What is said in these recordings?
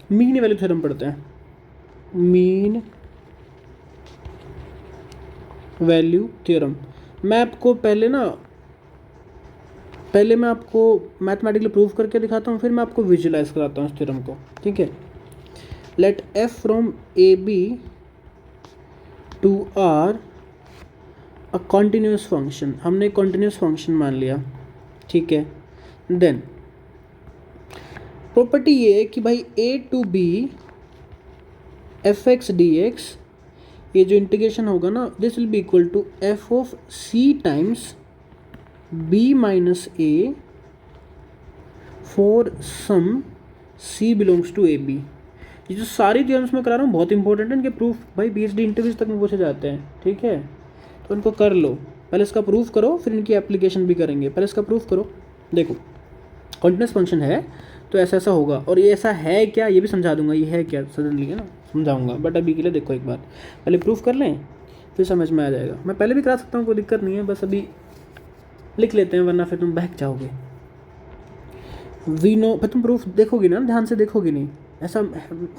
Mean value theorem पढ़ते हैं, mean value theorem. मैं आपको पहले मैं आपको मैथमेटिकली प्रूव करके दिखाता हूँ, फिर मैं आपको विजुलाइज कराता हूँ इस थ्योरम को, ठीक है। Let f from a b to R a continuous function, हमने कॉन्टिन्यूस फंक्शन मान लिया, ठीक है। देन प्रॉपर्टी ये है कि भाई ए to B F x D X, ये जो इंटीग्रेशन होगा ना, this will be equal to F of C times B minus A for some C belongs to A B. ये जो सारी थ्योरम्स मैं करा रहा हूँ बहुत इंपॉर्टेंट है, इनके प्रूफ भाई पीएचडी इंटरव्यूज तक में पूछे जाते हैं, ठीक है। तो इनको कर लो, पहले इसका प्रूफ करो, फिर इनकी एप्लीकेशन भी करेंगे। पहले इसका प्रूफ करो। देखो कॉन्टिन्यूस फंक्शन है तो ऐसा ऐसा होगा, और ये ऐसा है क्या ये भी समझा दूंगा, ये है क्या सडनली है ना समझाऊंगा, बट अभी के लिए देखो एक बार पहले प्रूफ कर लें फिर समझ में आ जाएगा। मैं पहले भी करा सकता हूँ, कोई दिक्कत नहीं है, बस अभी लिख लेते हैं वरना फिर तुम बहक जाओगे। वी नो, फिर तुम प्रूफ देखोगे ना, ध्यान से देखोगे नहीं, ऐसा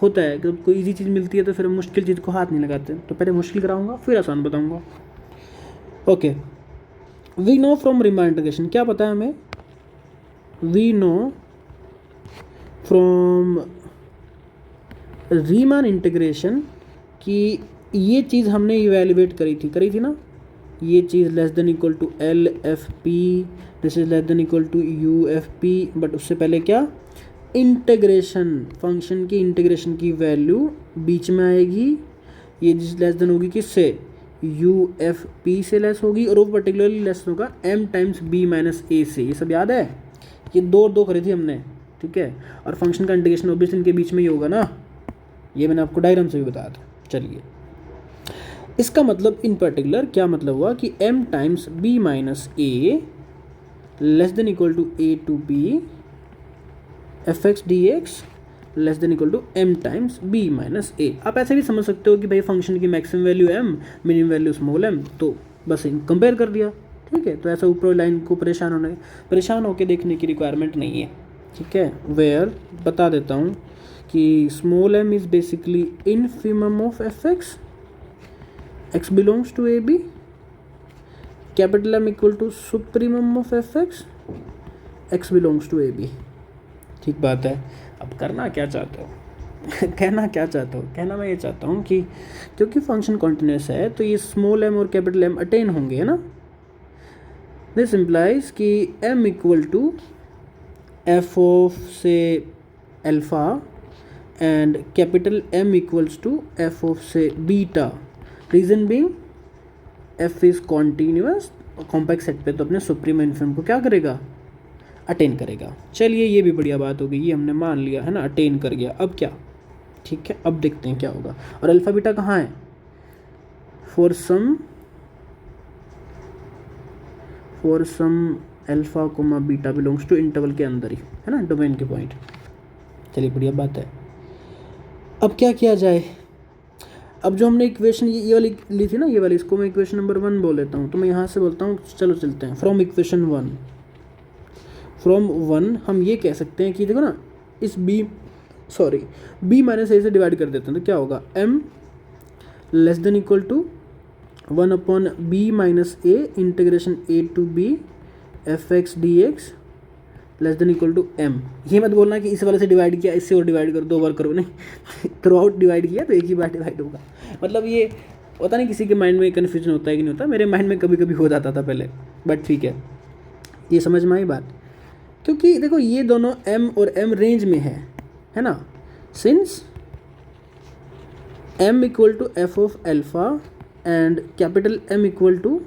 होता है कि कोई इजी चीज़ मिलती है तो फिर मुश्किल चीज़ को हाथ नहीं लगाते। तो पहले मुश्किल कराऊंगा फिर आसान बताऊंगा। Okay, we know from Riemann integration, क्या पता है हमें, we know from Riemann integration कि ये चीज़ हमने इवेल्युएट करी थी ना, ये चीज़ less than equal to L F P, this is less than equal to U F P, but उससे पहले क्या, इंटीग्रेशन, फंक्शन की इंटीग्रेशन की वैल्यू बीच में आएगी, ये जिस लेस देन होगी किससे, यू एफ पी से लेस होगी, और वो पर्टिकुलरली लेस होगा एम टाइम्स बी माइनस ए से। ये सब याद है, ये दो करी थी हमने, ठीक है। और फंक्शन का इंटीग्रेशन ऑब्वियसली इनके बीच में ही होगा ना, ये मैंने आपको डायग्राम से भी बताया था। चलिए, इसका मतलब इन पर्टिकुलर क्या मतलब हुआ कि m times b minus A less than equal to A to B F x D x less than equal to m times b minus A. आप ऐसे भी समझ सकते हो कि भाई फंक्शन की maximum value m, minimum value small m, तो बस कंपेयर कर दिया, ठीक है। तो ऐसा ऊपर लाइन को परेशान होकर देखने की रिक्वायरमेंट नहीं है, ठीक है। वेयर बता देता हूँ कि small m is basically infimum of f x, x belongs to AB, capital M equal to supremum of fx, x belongs to AB। ठीक बात है। अब करना क्या चाहते हो कहना क्या चाहते हो, कहना मैं ये चाहता हूँ कि क्योंकि फंक्शन कॉन्टिन्यूस है तो ये स्मॉल m और कैपिटल M अटेन होंगे, है ना। दिस इम्प्लाइज कि m equal to F of say alpha and capital M equals to F of say beta. Reason being f is continuous, compact set पे तो अपने सुप्रीम इन्फिनिम को क्या करेगा, अटेन करेगा। चलिए ये भी बढ़िया बात हो गई, ये हमने मान लिया है ना, अटेन कर गया। अब क्या, ठीक है, अब देखते हैं क्या होगा। और अल्फा बीटा कहाँ है, for some alpha comma beta belongs to interval के अंदर ही, है ना, डोमेन के पॉइंट। चलिए बढ़िया बात है। अब क्या किया जाए, अब जो हमने इक्वेशन ये वाली ली थी ना, ये वाली, इसको मैं इक्वेशन नंबर 1 बोल लेता हूँ। तो मैं यहाँ से बोलता हूँ, चलो चलते हैं फ्रॉम इक्वेशन 1। फ्रॉम 1 हम ये कह सकते हैं कि देखो ना, इस b माइनस ए से डिवाइड कर देते हैं तो क्या होगा, m less than equal to 1 upon b minus a integration a to b f x D x less than equal to m। ये मत बोलना कि इस वाले से डिवाइड किया इससे और डिवाइड करो, 2 बार करो, नहीं थ्रू आउट डिवाइड किया तो एक ही बार डिवाइड होगा। मतलब ये पता नहीं किसी के माइंड में कन्फ्यूजन होता है कि नहीं होता, मेरे माइंड में कभी कभी हो जाता था पहले, बट ठीक है, ये समझ में आई बात। क्योंकि देखो ये दोनों m और m रेंज में है ना, since m equal to F of alpha and capital M equal to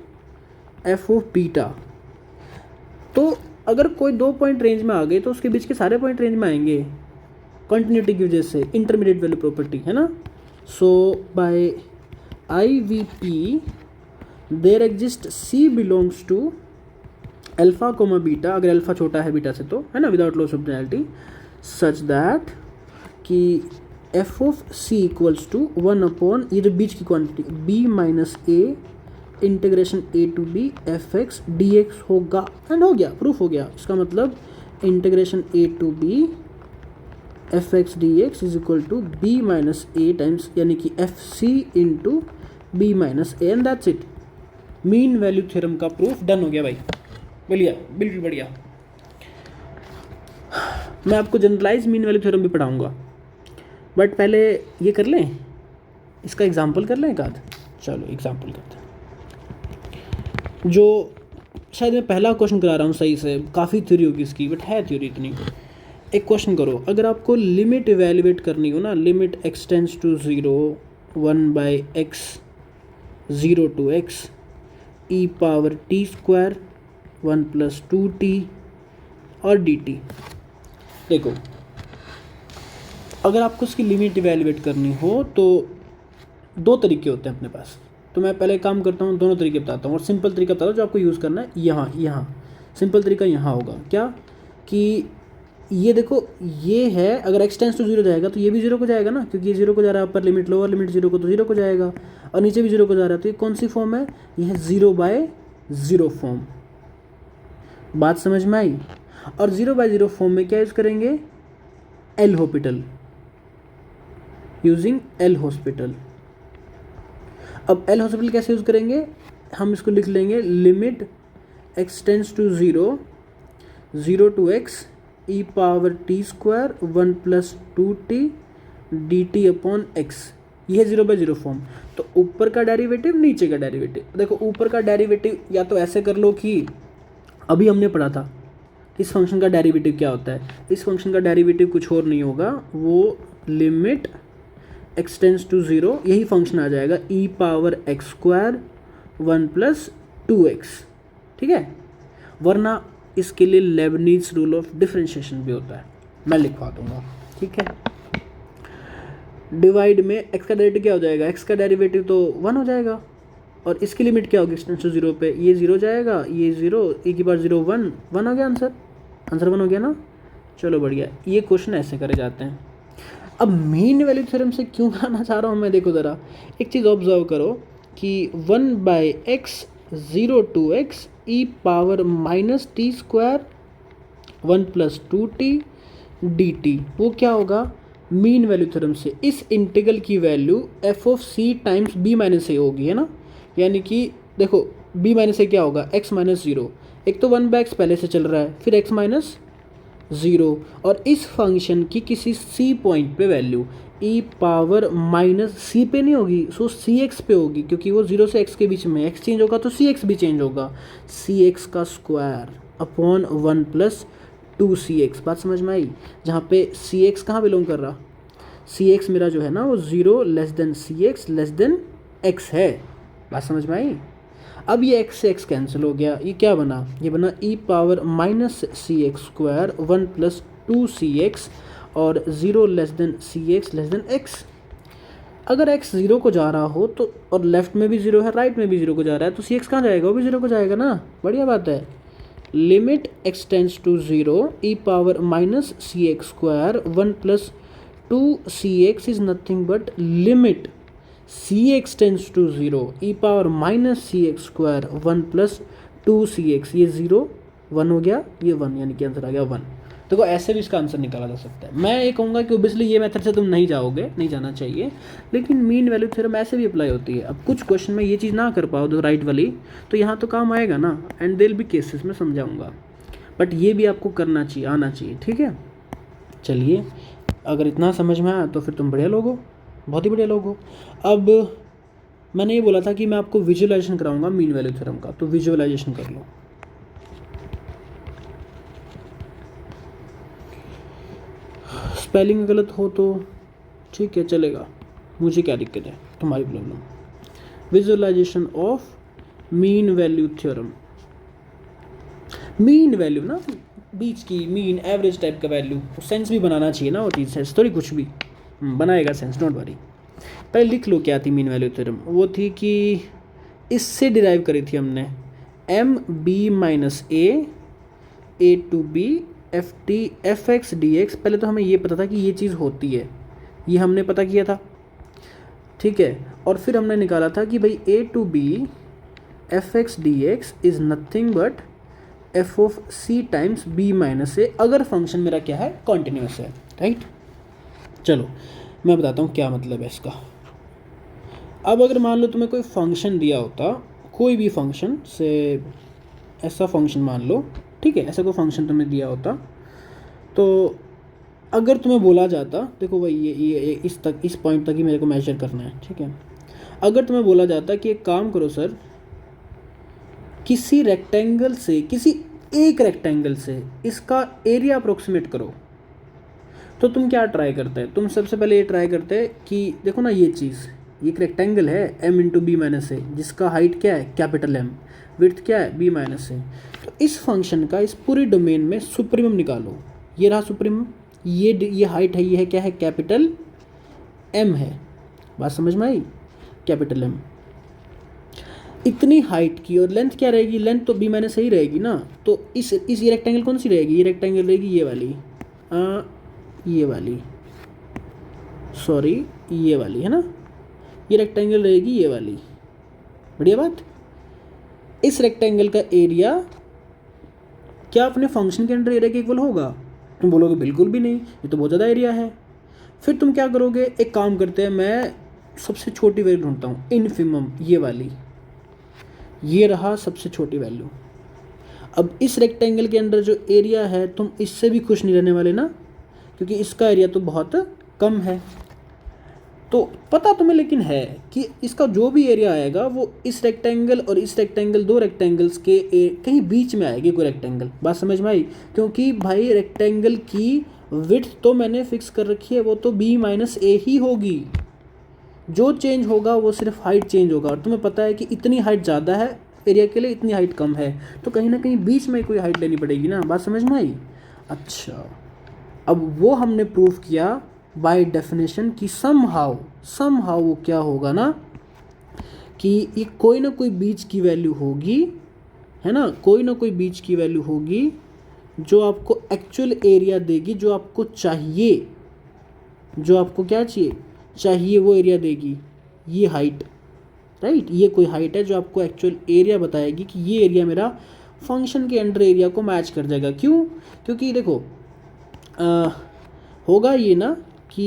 F of beta. तो अगर कोई 2 पॉइंट रेंज में आ गए तो उसके बीच के सारे पॉइंट रेंज में आएंगे कंटिन्यूटी की वजह से, इंटरमीडिएट वैल्यू प्रॉपर्टी, है ना। So by IVP there exist C belongs to alpha comma beta, अगर अल्फा छोटा है बीटा से तो, है ना, without loss of generality, such that कि f of C equals to 1 upon ये जो बीच की quantity b minus a integration a to b f x D x होगा। एंड हो गया, प्रूफ हो गया। इसका मतलब integration a to b f x D x is equal to b minus a times, यानी कि f c into b minus a, and that's it. Mean value theorem का प्रूफ डन हो गया भाई। बढ़िया, बिल्कुल बढ़िया। मैं आपको जनरलाइज मीन वैल्यू थ्योरम भी पढ़ाऊंगा, बट पहले ये कर लें, इसका एग्जाम्पल कर लें एक आध। चलो एग्जाम्पल करते हैं, जो शायद मैं पहला क्वेश्चन करा रहा हूँ सही से, काफ़ी थ्योरी होगी इसकी, बट है थ्योरी इतनी। एक क्वेश्चन करो, अगर आपको लिमिट इवेल्युएट करनी हो ना, limit x tends to 0 1 by x 0 to x e power t square 1 plus 2t और dt। देखो, अगर आपको उसकी लिमिट इवेल्युएट करनी हो तो दो तरीके होते हैं अपने पास। तो मैं पहले काम करता हूँ, दोनों तरीके बताता हूँ, और सिंपल तरीका बताता हूँ जो आपको यूज़ करना है। यहाँ सिंपल तरीका यहाँ होगा क्या, कि ये देखो, ये है, अगर x टेंस टू 0 जाएगा तो ये भी 0 को जाएगा ना, क्योंकि ये 0 को जा रहा है, अपर लिमिट लोअर लिमिट 0 को, तो 0 को जाएगा, और नीचे भी 0 को जा रहा है, तो ये कौन सी फॉर्म है, ये है 0/0 फॉर्म। बात समझ में आई। और 0/0 फॉर्म में क्या यूज़ करेंगे, L'Hospital, using L'Hospital. अब एल हॉस्पिटल कैसे यूज़ करेंगे, हम इसको लिख लेंगे limit x tends to 0 to x e power t square 1 plus 2t dt upon x। ये है 0/0 फॉर्म। तो ऊपर का डेरिवेटिव, नीचे का डेरिवेटिव। देखो, ऊपर का डेरिवेटिव या तो ऐसे कर लो कि अभी हमने पढ़ा था इस फंक्शन का डेरिवेटिव क्या होता है। इस फंक्शन का डेरिवेटिव कुछ और नहीं होगा, वो लिमिट x टेंस टू 0, यही फंक्शन आ जाएगा, e power x square 1 plus 2x। ठीक है, वरना इसके लिए लेबनीज रूल ऑफ डिफरेंशिएशन भी होता है, मैं लिखवा दूंगा। ठीक है, डिवाइड में x का डेरिवेटिव क्या हो जाएगा, x का डेरिवेटिव तो 1 हो जाएगा, और इसकी लिमिट क्या होगी x टेंस टू 0 पे, ये 0 जाएगा, ये 0, एक ही बार 0 1 हो गया, आंसर 1 हो गया ना। चलो बढ़िया, ये क्वेश्चन ऐसे करे जाते हैं। अब मीन वैल्यू थ्योरम से क्यों आना चाह रहा हूँ मैं, देखो ज़रा एक चीज़ ऑब्जर्व करो कि 1/x 0 to x e power minus t square 1 plus 2t dt, वो क्या होगा, मीन वैल्यू थ्योरम से इस इंटीग्रल की value f of C times B minus a होगी, है ना। यानी कि देखो, बी माइनस ए क्या होगा, x माइनस 0, एक तो 1/x पहले से चल रहा है, फिर x माइनस 0, और इस फंक्शन की किसी c पॉइंट पे वैल्यू e पावर माइनस सी पे नहीं होगी, सो सी एक्स पे होगी, क्योंकि वो 0 से x के बीच में x चेंज होगा तो सी एक्स भी चेंज होगा, सी एक्स का स्क्वायर अपॉन 1 प्लस 2cx। बात समझ में आई, जहाँ पे सी एक्स कहाँ बिलोंग कर रहा, सी एक्स मेरा जो है ना वो 0 लेस देन सी एक्स लेस देन x है। बात समझ में आई। अब ये x से x कैंसिल हो गया, ये क्या बना, ये बना e power minus c x square 1 plus 2cx, और 0 लेस देन सी एक्स लेस देन x। अगर x 0 को जा रहा हो तो, और लेफ्ट में भी 0 है, राइट में भी 0 को जा रहा है, तो सी एक्स कहाँ जाएगा, वो भी 0 को जाएगा ना। बढ़िया बात है। Limit x tends to 0 e power minus c x square 1 plus 2cx is nothing but limit c x tends to 0 e power minus c x square 1 plus 2cx। ये 0 1 हो गया, ये 1, यानी कि आंसर आ गया 1। देखो, ऐसे भी इसका आंसर निकाला जा सकता है। मैं ये कहूँगा कि ओबियसली ये मेथड से तुम नहीं जाओगे, नहीं जाना चाहिए, लेकिन मीन वैल्यू थ्योरम ऐसे भी अप्लाई होती है। अब कुछ क्वेश्चन में ये चीज़ ना कर पाओ तो राइट वाली, तो यहाँ तो काम आएगा ना, एंड देयर बी केसेस में समझाऊँगा, बट ये भी आपको करना चाहिए, आना चाहिए। ठीक है, चलिए, अगर इतना समझ में आया तो फिर तुम बढ़िया लोग हो, बहुत ही बढ़िया लोग हो। अब मैंने ये बोला था कि मैं आपको विजुअलाइजेशन कराऊंगा मीन वैल्यू थ्योरम का, तो विजुअलाइजेशन कर लो। स्पेलिंग गलत हो तो ठीक है, चलेगा, मुझे क्या दिक्कत है, तुम्हारी problem. Visualization of mean value theorem. Mean value ना, बीच की, मीन एवरेज टाइप का वैल्यू, सेंस भी बनाना चाहिए ना वो चीज़, सेंस थोड़ी कुछ भी बनाएगा सेंस, डोंट वरी। पहले लिख लो क्या थी मीन वैल्यू थ्योरम, वो थी कि इससे डिराइव करी थी हमने M B minus A to B F T F x D X. पहले तो हमें ये पता था कि ये चीज़ होती है, ये हमने पता किया था, ठीक है। और फिर हमने निकाला था कि भाई ए to B F x D x is nothing but f of C times B minus a, अगर फंक्शन मेरा क्या है, कॉन्टिन्यूस है, राइट। चलो मैं बताता हूँ क्या मतलब है इसका। अब अगर मान लो तुम्हें कोई फंक्शन दिया होता, कोई भी फंक्शन से, ऐसा फंक्शन मान लो, ठीक है, ऐसा कोई फंक्शन तुम्हें दिया होता, तो अगर तुम्हें बोला जाता, देखो भाई ये इस पॉइंट तक ही मेरे को मेजर करना है, ठीक है। अगर तुम्हें बोला जाता कि एक काम करो सर, किसी रेक्टेंगल से, किसी एक रेक्टेंगल से इसका एरिया अप्रोक्सीमेट करो, तो तुम क्या ट्राई करते हैं? तुम सबसे पहले ये ट्राई करते हैं कि देखो ना, ये चीज़, ये एक रेक्टेंगल है m इंटू बी माइनस ए, जिसका हाइट क्या है कैपिटल M, विड्थ क्या है b माइनस ए। तो इस फंक्शन का इस पूरी डोमेन में सुप्रीमम निकालो। ये रहा सुप्रीमम, ये हाइट है, ये है क्या है, कैपिटल M है। बात समझ में आई? कैपिटल M इतनी हाइट की, और लेंथ क्या रहेगी? लेंथ तो b माइनस ही रहेगी ना। तो इस ये रेक्टेंगल कौन सी रहेगी? ये रेक्टेंगल रहेगी ये वाली, ये वाली, सॉरी ये वाली है ना, ये रेक्टेंगल रहेगी ये वाली। बढ़िया बात। इस रेक्टेंगल का एरिया क्या अपने फंक्शन के अंडर एरिया के इक्वल होगा? तुम बोलोगे बिल्कुल भी नहीं, ये तो बहुत ज़्यादा एरिया है। फिर तुम क्या करोगे? एक काम करते हैं, मैं सबसे छोटी वैल्यू ढूंढता हूँ, इनफिमम, ये वाली, ये रहा सबसे छोटी वैल्यू। अब इस रेक्टेंगल के अंदर जो एरिया है, तुम इससे भी खुश नहीं रहने वाले ना, क्योंकि इसका एरिया तो बहुत कम है। तो पता तुम्हें लेकिन है कि इसका जो भी एरिया आएगा वो इस रेक्टेंगल और इस रेक्टेंगल, दो रेक्टेंगल्स के कहीं बीच में आएगी कोई रेक्टेंगल। बात समझ में आई? क्योंकि भाई रेक्टेंगल की विड्थ तो मैंने फिक्स कर रखी है, वो तो b माइनस ए ही होगी। जो चेंज होगा वो सिर्फ हाइट चेंज होगा, और तुम्हें पता है कि इतनी हाइट ज़्यादा है एरिया के लिए, इतनी हाइट कम है, तो कहीं ना कहीं बीच में कोई हाइट लेनी पड़ेगी ना। बात समझ में आई? अच्छा, अब वो हमने प्रूव किया बाय डेफिनेशन कि समहाउ वो क्या होगा ना, कि ये कोई ना कोई बीच की वैल्यू होगी, है ना, कोई ना कोई बीच की वैल्यू होगी जो आपको एक्चुअल एरिया देगी, जो आपको चाहिए, जो आपको क्या चाहिए वो एरिया देगी। ये हाइट, राइट, ये कोई हाइट है जो आपको एक्चुअल एरिया बताएगी कि ये एरिया मेरा फंक्शन के अंडर एरिया को मैच कर जाएगा। क्यों? क्योंकि देखो होगा ये ना कि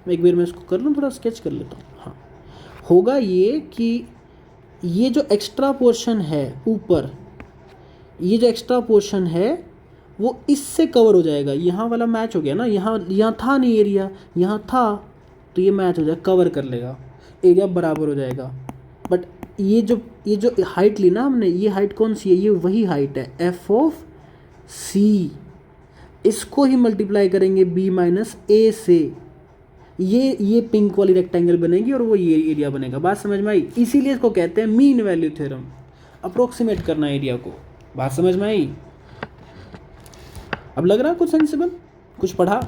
एक बार मैं इसको कर लूँ, थोड़ा स्केच कर लेता हूँ। हाँ, होगा ये कि ये जो एक्स्ट्रा पोर्शन है ऊपर, ये जो एक्स्ट्रा पोर्शन है वो इससे कवर हो जाएगा। यहाँ वाला मैच हो गया ना, यहाँ था नहीं एरिया, यहाँ था, तो ये मैच हो जाएगा, कवर कर लेगा, एरिया बराबर हो जाएगा। बट ये जो हाइट ली ना हमने, ये हाइट कौन सी है? ये वही हाइट है एफ ऑफ सी। इसको ही मल्टीप्लाई करेंगे b माइनस ए से, ये पिंक वाली रेक्टेंगल बनेगी और वो ये एरिया बनेगा। बात समझ में आई? इसीलिए इसको कहते हैं मीन वैल्यू थ्योरम, अप्रोक्सीमेट करना एरिया को। बात समझ में आई? अब लग रहा है कुछ सेंसिबल, कुछ पढ़ा?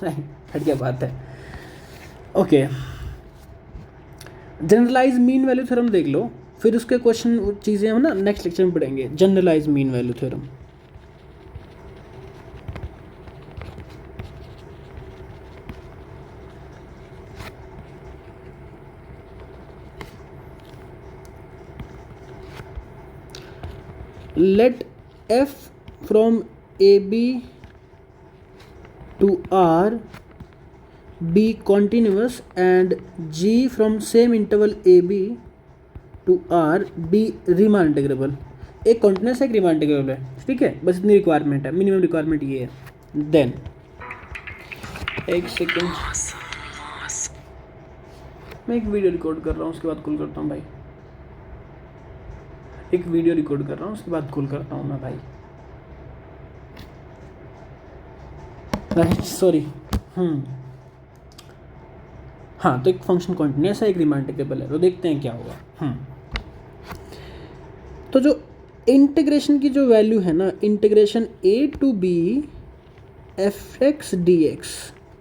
बढ़िया बात है। Okay, generalise mean value theorem देख लो, फिर उसके क्वेश्चन चीज़ें हम ना नेक्स्ट लेक्चर में पढ़ेंगे। Generalise mean value theorem. Let f from AB to R be continuous and g from same interval AB to R be Riemann integrable. एक कॉन्टिन्यूस है, एक रीमान इंटीग्रेबल है, ठीक है, बस इतनी रिक्वायरमेंट है, मिनिमम रिक्वायरमेंट ये है। देन एक सेकेंड, मैं एक वीडियो रिकॉर्ड कर रहा हूँ, उसके बाद कॉल करता हूँ भाई। एक वीडियो रिकॉर्ड कर रहा हूँ, उसके बाद कॉल करता हूँ मैं भाई। Right, sorry. हाँ, तो एक फंक्शन कॉन्टिन्यूस है, एक रीमान इंटीग्रेबल है, तो देखते हैं क्या होगा। तो जो इंटीग्रेशन की जो वैल्यू है ना, integration a to b fx dx,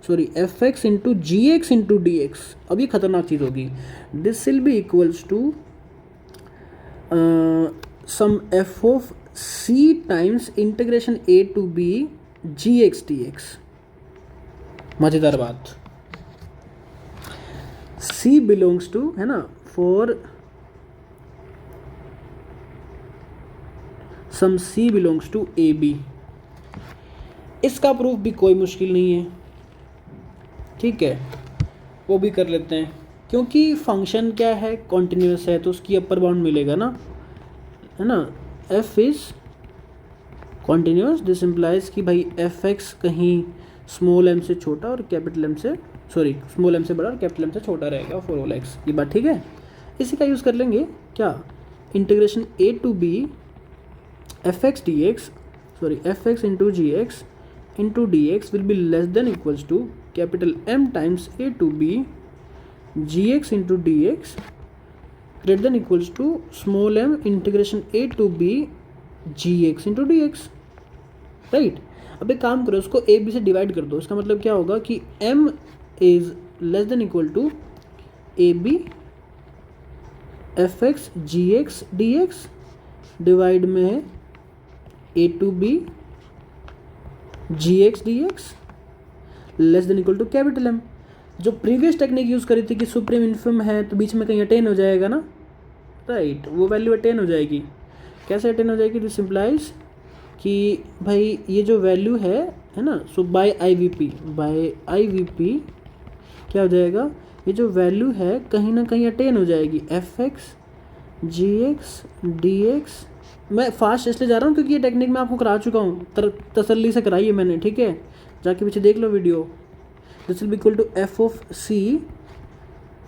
sorry fx into ji x into D x, अब ये खतरनाक चीज़ होगी। This will be equals to some f of c times integration a to b gx dx। मज़ेदार बात। c belongs to, है ना, for some c belongs to a b। इसका प्रूफ भी कोई मुश्किल नहीं है, ठीक है, वो भी कर लेते हैं, क्योंकि फंक्शन क्या है, कॉन्टिन्यूस है, तो उसकी अपर बाउंड मिलेगा ना, है ना। F is continuous, this implies कि भाई एफ एक्स कहीं स्मॉल एम से छोटा और कैपिटल एम से, सॉरी स्मॉल एम से बड़ा और कैपिटल एम से छोटा रहेगा फॉर ऑल एक्स। ये बात ठीक है। इसी का यूज़ कर लेंगे क्या, integration A to B F x D X, sorry F X into ji x into D X will be less than equals to capital M times A to B ji x into D X greater than equals to small M integration A to B ji x into D X, right. अब एक काम करो, उसको A B से divide कर दो। इसका मतलब क्या होगा कि m is less than equal to A b F x g x D x divide में है a to B ji x D x less than equal to capital M. जो प्रीवियस टेक्निक यूज़ करी थी कि supreme इन्फिम है तो बीच में कहीं अटेन हो जाएगा ना, राइट, वो वैल्यू अटेन हो जाएगी। कैसे अटेन हो जाएगी, दिस इम्प्लाइज कि भाई ये जो वैल्यू है ना, सो बाय आई वी पी क्या हो जाएगा, ये जो वैल्यू है कहीं ना कहीं अटेन हो जाएगी F x g x D x. मैं फास्ट इसलिए जा रहा हूँ क्योंकि ये टेक्निक मैं आपको करा चुका हूँ, तसल्ली से कराई है मैंने, ठीक है, जाके पीछे देख लो video. This will be equal to F of c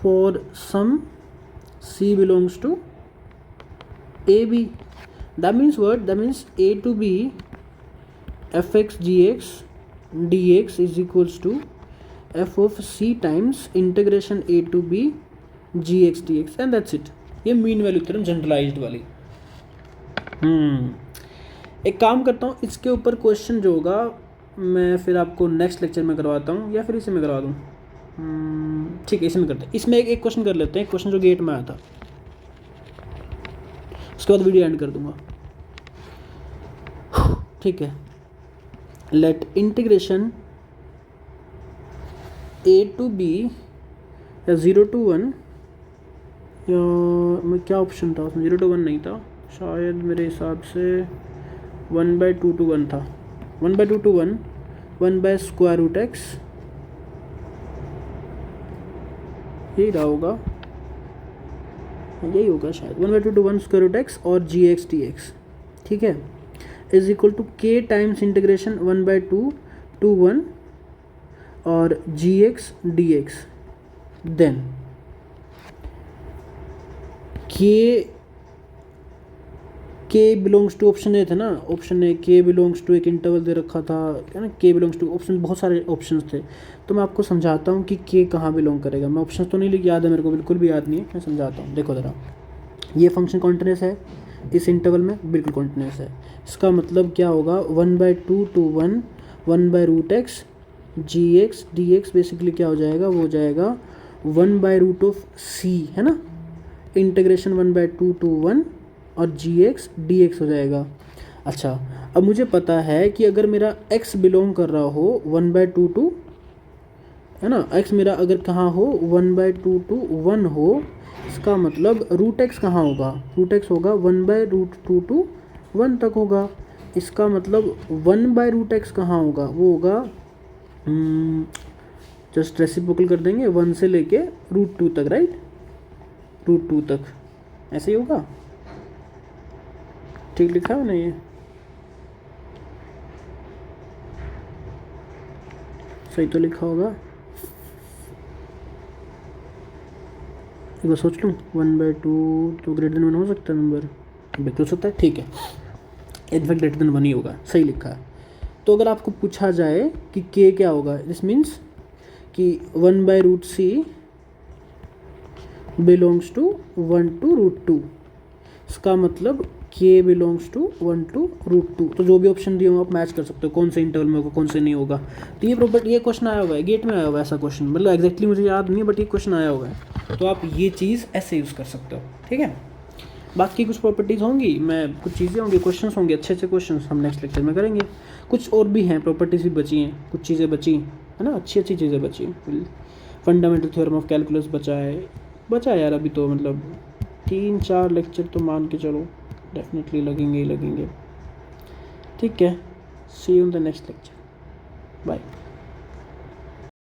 for some C belongs to A b. That means what? That means a to b fx gx dx is equals to f of c times integration a to b gx dx and that's it. ये mean value theorem generalised वाली। एक काम करता हूँ, इसके ऊपर question जो होगा मैं फिर आपको नेक्स्ट लेक्चर में करवाता हूँ या फिर इसी में करवा दूँ। ठीक है, इसी में करते हैं। इसमें एक क्वेश्चन कर लेते हैं, क्वेश्चन जो गेट में आया था, उसके बाद वीडियो एंड कर दूंगा, ठीक है। Let integration A to B या 0 to 1, या क्या ऑप्शन था उसमें, 0 to 1 नहीं था शायद, मेरे हिसाब से 1/2 to 1 था, 1/2 to 1 1/√x, यही रहा होगा, यही होगा शायद, 1/2 to 1 √x और जी एक्स डी एक्स, ठीक है, इज इक्वल टू के टाइम्स इंटीग्रेशन 1/2 to 1 और जी एक्स डी एक्स। देन के बिलोंग्स टू ऑप्शन ए था ना, ऑप्शन ए के बिलोंग्स टू एक इंटरवल दे रखा था, है ना, के बिलोंग्स टू ऑप्शन, बहुत सारे ऑप्शंस थे, तो मैं आपको समझाता हूँ कि के कहाँ बिलोंग करेगा। मैं ऑप्शन तो नहीं याद है मेरे को, बिल्कुल भी याद नहीं है, मैं समझाता हूँ। देखो ज़रा, ये फंक्शन कॉन्टिन्यूस है, इस इंटरवल में बिल्कुल कॉन्टिन्यूस है। इसका मतलब क्या होगा, 1/2 to 1 1/√x G x D X basically क्या हो जाएगा, वो हो जाएगा 1/√c, है ना, इंटीग्रेशन 1/2 to 1 और जी एक्स डी एक्स हो जाएगा। अच्छा, अब मुझे पता है कि अगर मेरा x बिलोंग कर रहा हो 1/2 to, है ना, x मेरा अगर कहाँ हो 1/2 to 1 हो, इसका मतलब √x कहाँ होगा, √x होगा 1/2 to 1 तक होगा। इसका मतलब 1/√x कहाँ होगा, वो होगा, जस्ट रेसिप्रोकल कर देंगे 1 से लेके √2 तक, राइट, √2 तक, ऐसे ही होगा। ठीक लिखा है ना, ये सही तो लिखा होगा, एक बार सोच लूँ, 1/2 तो ग्रेटर देन 1 हो सकता है नंबर, बिल्कुल सकता है, ठीक है, इनफैक्ट ग्रेटर देन 1 ही होगा, सही लिखा है। तो अगर आपको पूछा जाए कि के क्या होगा, दिस मीन्स कि 1/√c बिलोंग्स टू 1 to √2, इसका मतलब के बिलोंग्स टू 1 to √2। तो जो भी ऑप्शन दिए हो आप मैच कर सकते हो, कौन से इंटरवल में होगा कौन से नहीं होगा। तो ये क्वेश्चन आया हुआ है, गेट में आया हुआ है ऐसा क्वेश्चन, मतलब एग्जैक्टली मुझे याद नहीं है, बट ये क्वेश्चन आया हुआ है, तो आप ये चीज़ ऐसे यूज़ कर सकते हो, ठीक है। बाकी कुछ प्रॉपर्टीज़ होंगी, मैं कुछ चीज़ें होंगी, क्वेश्चंस होंगे, अच्छे अच्छे क्वेश्चंस हम नेक्स्ट लेक्चर में करेंगे। कुछ और भी हैं, प्रॉपर्टीज़ भी बची हैं, कुछ चीज़ें बची, है ना, अच्छी अच्छी चीज़ें बची हैं। फंडामेंटल थ्योरम ऑफ कैलकुलस बचा है यार, अभी तो मतलब 3-4 लेक्चर तो मान के चलो डेफिनेटली लगेंगे ही लगेंगे, ठीक है। See you in the next lecture, bye.